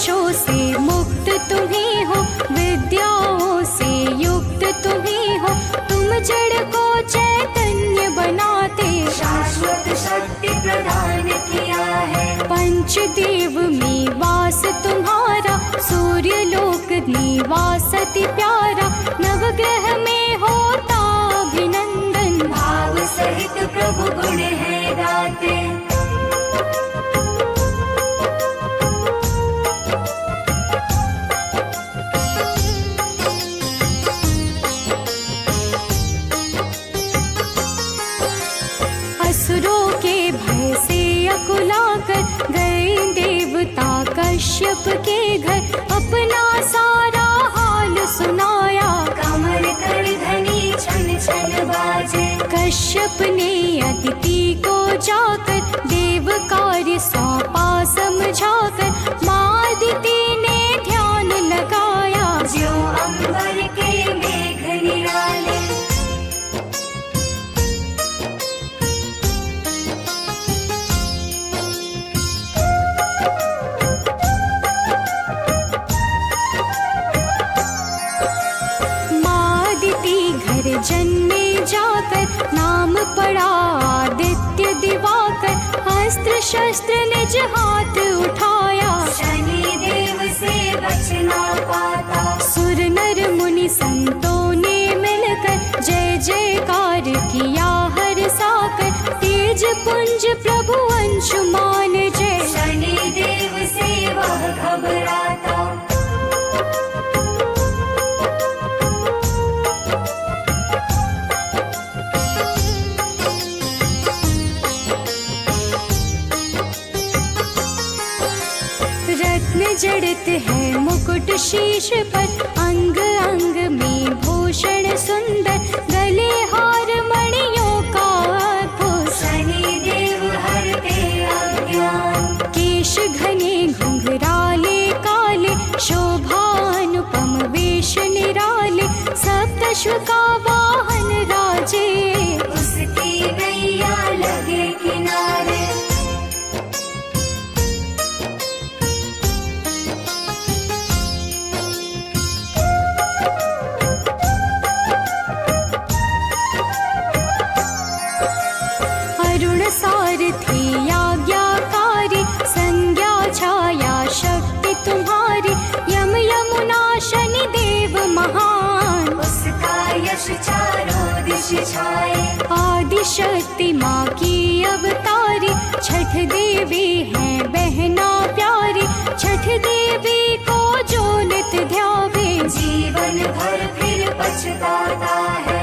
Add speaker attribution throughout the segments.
Speaker 1: दोषों से मुक्त तुम्हीं हो, विद्याओं से युक्त तुम्हीं हो। तुम जड़ को चैतन्य बनाते
Speaker 2: शाश्वत शक्ति प्रदान किया है।
Speaker 1: पंचदेव में वास तुम्हारा, सूर्य लोक निवास अति प्यारा। नवग्रह में होता अभिनंदन,
Speaker 2: भाव सहित प्रभु गुण है गाते।
Speaker 1: असुरों के भय से अकुलाकर गए देवता कश्यप के घर, अपना सारा हाल सुनाया।
Speaker 2: कमर कर धनी छन छन बाजे,
Speaker 1: कश्यप ने अदिति को जाकर देव कार्य सौंपा समझाकर। माँ अदिति ने ध्यान लगाया,
Speaker 2: ज्यों अंबर के मेघ निराले।
Speaker 1: जन्मे जाकर नाम पड़ा आदित्य दिवाकर। अस्त्र शस्त्र निज हाथ उठाया,
Speaker 2: शनि देव से बच ना पाता।
Speaker 1: सुर नर मुनि संतों ने मिलकर जय जयकार किया हर साकर। तेज पुंज प्रभु अंशुमान जय,
Speaker 2: शनि देव से वह घबराता।
Speaker 1: जड़ित है मुकुट शीश पर, अंग अंग में भूषण सुंदर। गले हार मणियों का आभूषण,
Speaker 2: शनि देव हरते अज्ञान।
Speaker 1: केश घने घुंघराले काले, शोभानुपम वेश निराले। सप्तश्व का वाहन राजे,
Speaker 2: उसकी नैया लगे किनारे।
Speaker 1: सारथी आज्ञाकारी, संज्ञा छाया शक्ति तुम्हारी। यम यमुना शनि देव महान,
Speaker 2: उसका यश चारों दिश छाए।
Speaker 1: आदि शक्ति माँ की अवतारी, छठ देवी है बहना प्यारी। छठ देवी को जो नित ध्यावे,
Speaker 2: जीवन भर फिर पछताता है।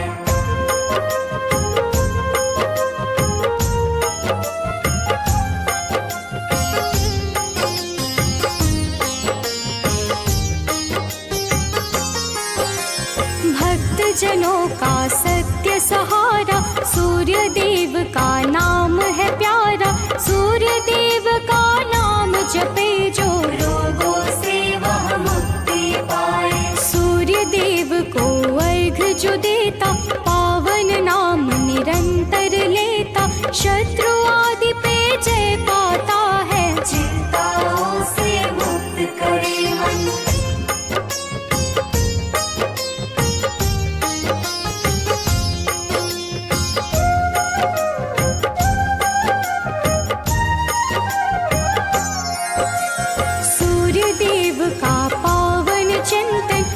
Speaker 1: जनों का सत्य सहारा, सूर्य देव का नाम है प्यारा। सूर्य देव का नाम जपे जो,
Speaker 2: रोगों से वह मुक्ति पाए।
Speaker 1: सूर्य देव को अर्घ्य जो देता, पावन नाम निरंतर लेता। शत्रु आदि पे जय पाता है,
Speaker 2: चिंताओं से मुक्त करे मन।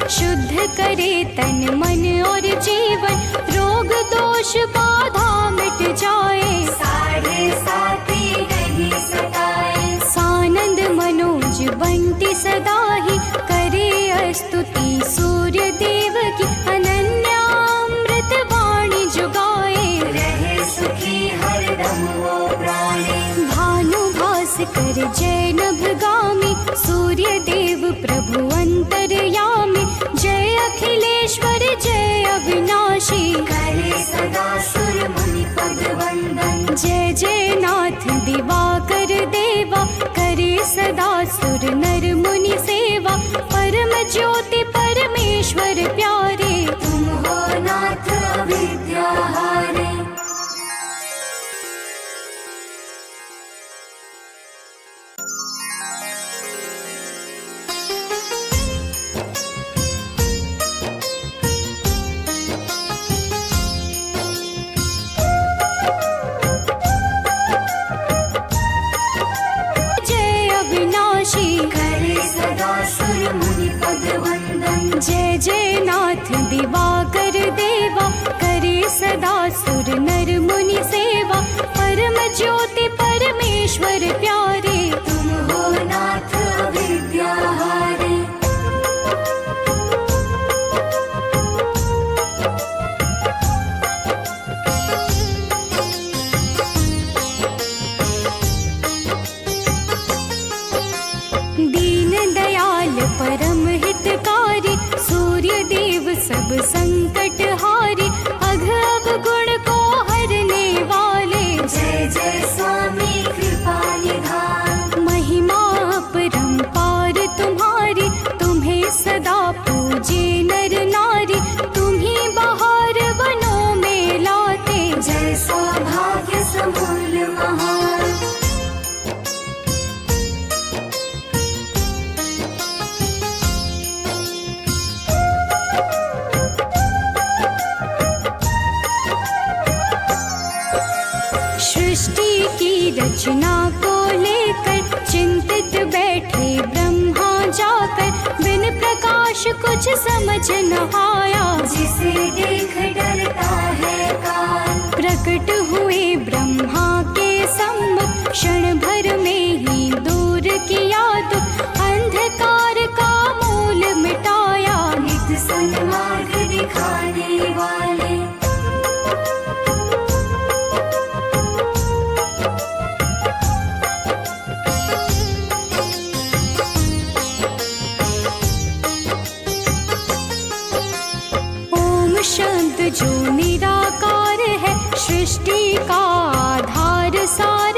Speaker 1: शुद्ध करे तन मन और जीवन, रोग दोष बाधा मिट जाए।
Speaker 2: 7.5 नहीं सताए,
Speaker 1: सानंद मनोज बंटी सदा ही करे स्तुति सूर्य देव की। अनन्यामृत वाणी जुगाए,
Speaker 2: रहे सुखी हरदम वो प्राणी।
Speaker 1: भानु भास्कर जय नभगामी, सूर्य देव प्रभु अंतरयामी। जय अखिलेश्वर जय अविनाशी,
Speaker 2: करे सदा सुर मुनि पद वंदन।
Speaker 1: जय जय नाथ दिवाकर देवा, करे सदा सुर नर मुनि सेवा। परम ज्योति परमेश्वर प्यारे,
Speaker 2: तुम हो नाथ अविद्याहारे।
Speaker 1: जय जय नाथ दिवाकर देवा, करे सदा सुर नर मुनि सेवा। परम ज्योति परमेश्वर प्यारे,
Speaker 2: तुम हो नाथ अविद्याहारे।
Speaker 1: दीन दयाल परम हितकारी, सूर्य देव सब संकट हारी। अघ अवगुण को हरने वाले,
Speaker 2: जय जय स्वामी कृपा निधान।
Speaker 1: महिमा अपरंपार तुम्हारी, तुम्हें सदा पूजे नर नारी। तुम्ही बहार वनों में लाते,
Speaker 2: जय सौभाग्य समूल महान।
Speaker 1: सृष्टि की रचना को लेकर, चिंतित बैठे ब्रह्मा जाकर। बिन प्रकाश कुछ समझ न आया,
Speaker 2: जिसे देख डरता है काल।
Speaker 1: प्रकट हुए ब्रह्मा के सम्मुख, क्षण भर में ही दूर किया दुख। अंधकार का मूल मिटाया,
Speaker 2: नित सन्मार्ग दिखाने वाले।
Speaker 1: ओम शब्द जो निराकार है, सृष्टि का आधार सार।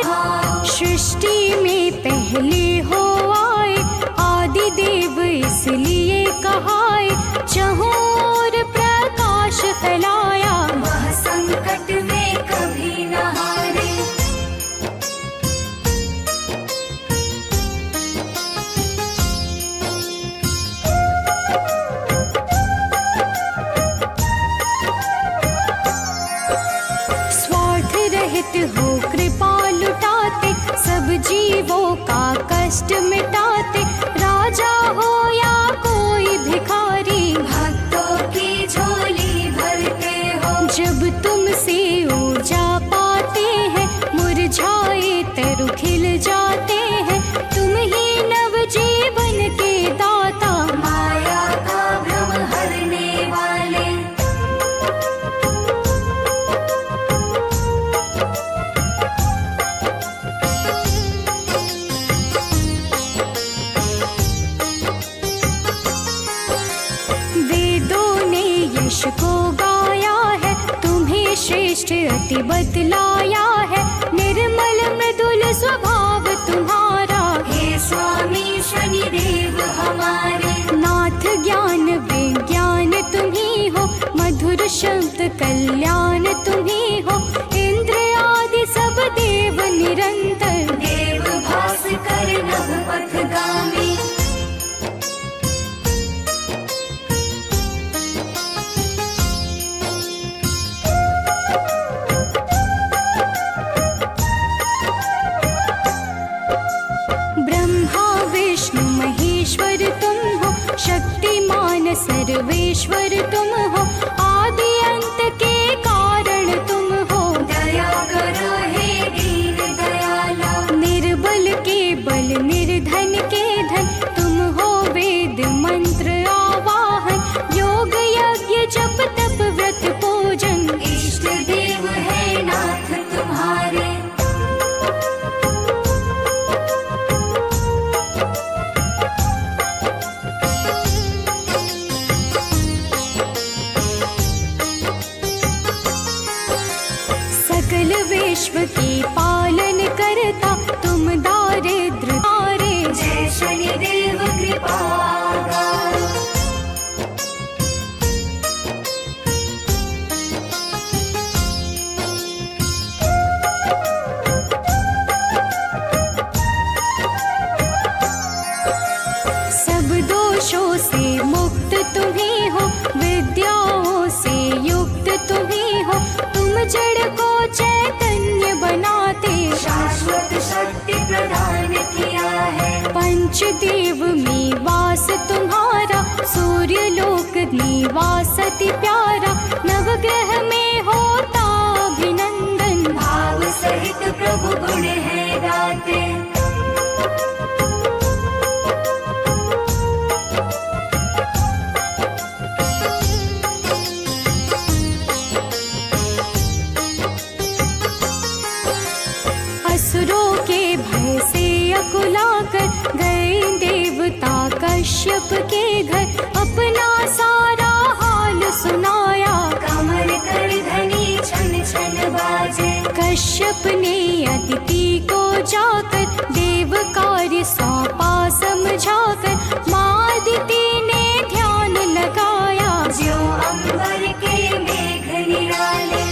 Speaker 1: सृष्टि में पहले हो आए, आदि देव इसलिए कहाए। चहुं ओर प्रकाश फैलाया,
Speaker 2: वह संकट में कभी न हारे।
Speaker 1: स्वार्थ रहित हो कृपा लुटाते, सब जीवों का कष्ट मिटाते। राजा हो या कोई भिखारी,
Speaker 2: भक्तों की झोली भरते हो।
Speaker 1: जब तुमसे ऊर्जा पाते हैं, मुरझाए तरु खिल जाते हैं। तुम ही नव जीवन के दाता,
Speaker 2: माया का भ्रम हरने वाले।
Speaker 1: वेदों ने यश को गाया है, तुम्हें श्रेष्ठ अति बतलाया है। निर्मल मृदुल स्वभाव तुम्हारा,
Speaker 2: हे स्वामी शनिदेव हमारे।
Speaker 1: नाथ ज्ञान विज्ञान तुम्ही हो, मधुर शब्द कल्याण तुम्ही हो। इंद्र आदि सब देव निरंतर,
Speaker 2: देव भास्कर नभ पथगामी। शक्ति प्रदान किया है।
Speaker 1: पंचदेव में वास तुम्हारा, सूर्य लोक निवास अति प्यारा। नवग्रह में होता अभिनंदन,
Speaker 2: भाव सहित प्रभु गुण है गाते।
Speaker 1: असुरों के भय से अकुलाकर गए देवता कश्यप के घर। अपना सारा हाल सुनाया,
Speaker 2: कमर कर धनी छन छन बाजे।
Speaker 1: कश्यप ने अदिति को जाकर देव कार्य सौंपा समझाकर। माँ अदिति ने ध्यान लगाया,
Speaker 2: ज्यों अंबर के मेघ निराले।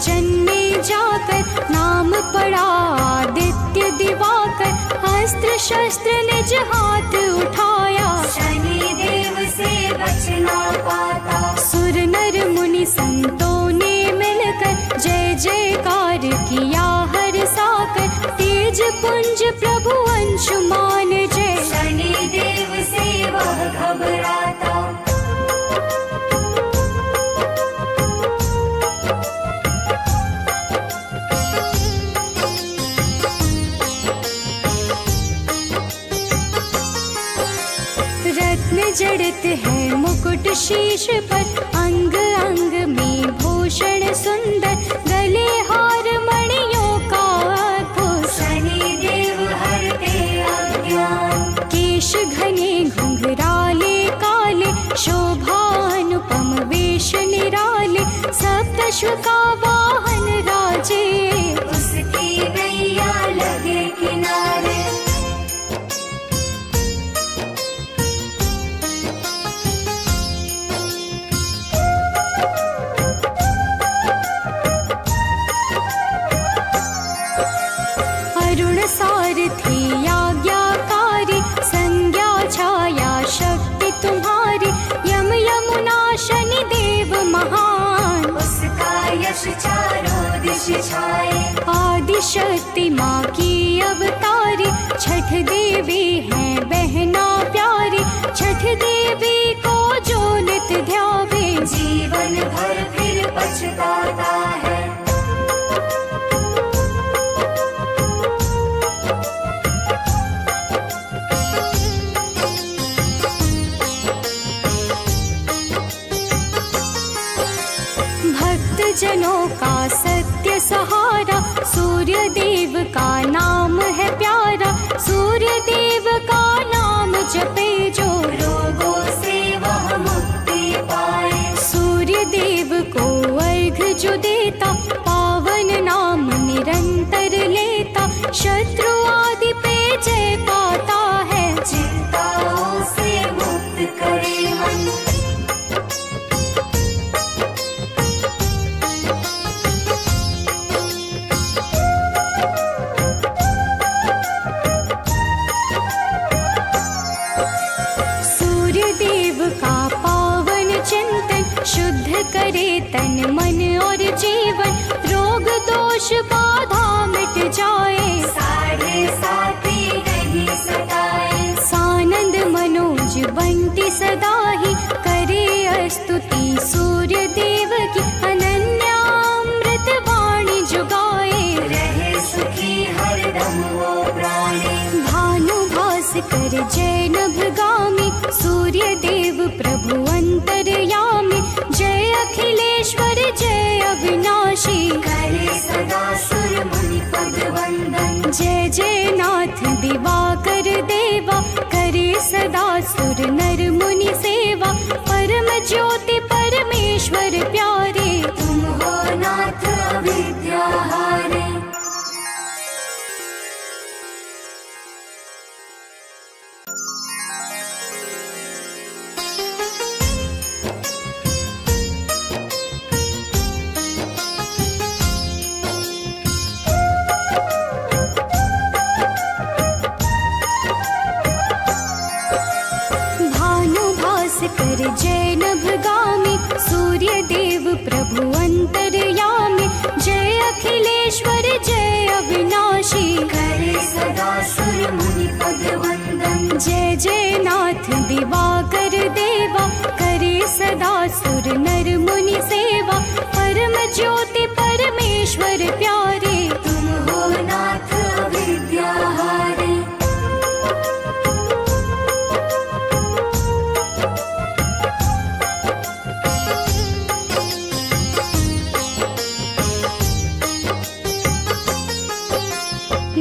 Speaker 1: जन्मे जाकर नाम पड़ा आदित्य दिवाकर। अस्त्र शस्त्र निज हाथ उठाया,
Speaker 2: शनि देव से बचना पाता।
Speaker 1: सुर नर मुनि संतों ने मिलकर जय जयकार किया हर साकर। तेज पुंज प्रभु अंशुमान जय,
Speaker 2: शनि देव से वह घबराता।
Speaker 1: जड़ित है मुकुट शीश पर, अंग अंग में भूषण सुंदर। गले हार मणियों का आभूषण,
Speaker 2: शनि देव हरते अज्ञान।
Speaker 1: केश घने घुंघराले काले, शोभा अनुपम वेश निराले। सप्तश्व का वाहन राजे,
Speaker 2: उसकी नैया लगे किनारे।
Speaker 1: सारथी आज्ञाकारी, संज्ञा छाया शक्ति तुम्हारी। यम यमुना शनि देव महान,
Speaker 2: उसका यश चारों दिश छाए।
Speaker 1: आदि शक्ति माँ की अवतारी, छठ देवी है बहना प्यारी। छठ देवी को जो नित ध्यावे,
Speaker 2: जीवन भर फिर पछताता है।
Speaker 1: जनों का सत्य सहारा, सूर्य देव का नाम है प्यारा। सूर्य देव का नाम जपे जो,
Speaker 2: रोगों से वह मुक्ति पाए।
Speaker 1: सूर्य देव को अर्घ जो देता, पावन नाम निरंतर लेता। शत्रु आदि पे जय पाता है,
Speaker 2: चिंताओं से मुक्त करे मन।
Speaker 1: शुद्ध करे तन मन और जीवन। रोग दोष बाधा मिट जाए,
Speaker 2: साढ़े साथी नहीं सताए।
Speaker 1: सानंद मनोज बंटी सदा ही करे स्तुति सूर्य देव की। अनन्यामृत वाणी जुगाए,
Speaker 2: रहे सुखी हरदम वो प्राणी।
Speaker 1: भानु भास्कर जय नभगामी, सूर्य देव प्रभु अंतर्यामी। जय अखिलेश्वर जय अविनाशी,
Speaker 2: करे सदा सुर मुनि पद वंदन।
Speaker 1: जय जय नाथ दिवाकर देवा, करे सदा सुर नर मुनि सेवा। परम ज्योति परमेश्वर प्यारे,
Speaker 2: तुम हो नाथ अविद्या हारे। मुनि पद वंदन।
Speaker 1: जय जय नाथ दिवाकर देवा, करे सदा सुर नर मुनि सेवा। परम ज्योति परमेश्वर प्यारे,
Speaker 2: तुम हो नाथ विद्याहारे।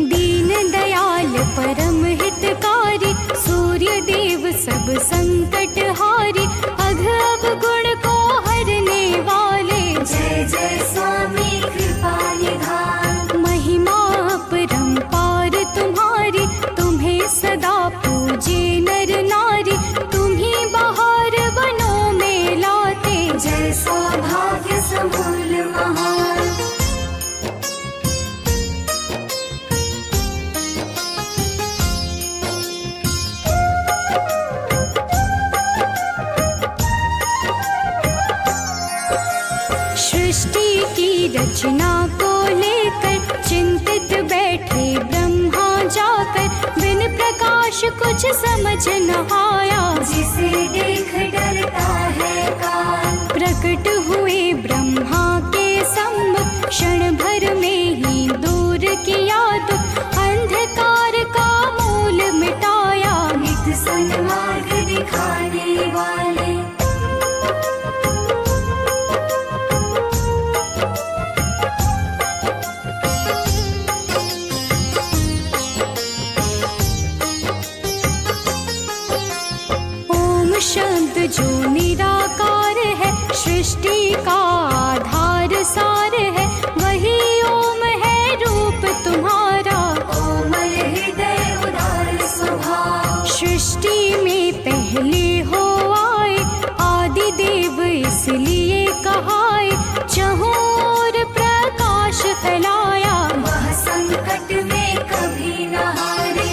Speaker 1: दीन दयाल परम हितकारी, सूर्य देव सब संकट हारी। अघ अवगुण को हरने वाले,
Speaker 2: जय जय स्वामी कृपा निधान।
Speaker 1: महिमा अपरंपार तुम्हारी, तुम्हें सदा पूजे नर नारी। तुम्ही बाहर वनों में लाते,
Speaker 2: जय सौभाग्य समूल महान।
Speaker 1: सृष्टि की रचना को लेकर चिंतित बैठे ब्रह्मा जाकर। बिन प्रकाश कुछ समझ न आया,
Speaker 2: जिसे देख डरता है काल।
Speaker 1: प्रकट हुए ब्रह्मा के सम्मुख, क्षण भर में ही दूर किया दुख। अंधकार का मूल मिटाया,
Speaker 2: नित सन्मार्ग दिखाने वाले।
Speaker 1: ओम शब्द जो निराकार है, सृष्टि का आधार सार है। वही ओम है रूप तुम्हारा,
Speaker 2: कोमल हृदय उदार स्वभाव।
Speaker 1: सृष्टि में पहले हो आए, आदि देव इसलिए कहाए। चहुं ओर प्रकाश फैलाया,
Speaker 2: वह संकट में कभी न हारे।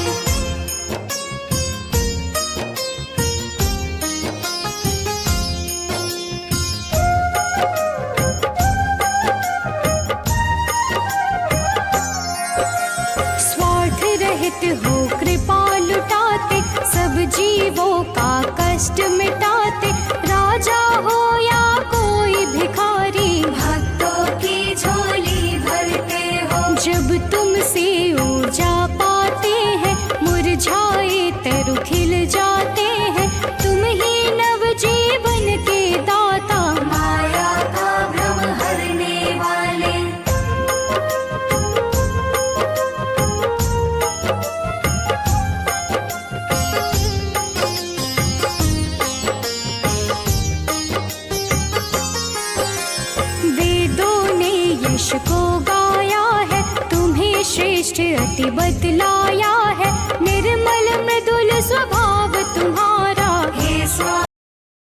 Speaker 1: स्वार्थ रहित हो कृपा लुटाते, सब जीवों का कष्ट मिटाते। राजा हो या कोई भिखारी,
Speaker 2: भक्तों की झोली भरते हो।
Speaker 1: जब तुमसे ऊर्जा पाते हैं, मुरझाए तरु खिल जाते हैं। तुम ही नव जीवन के दाता,
Speaker 2: माया का भ्रम हरने वाले।
Speaker 1: वेदों ने यश को गाया है, तुम्हें श्रेष्ठ अति बतलाया है। निर्मल मृदुल स्वभाव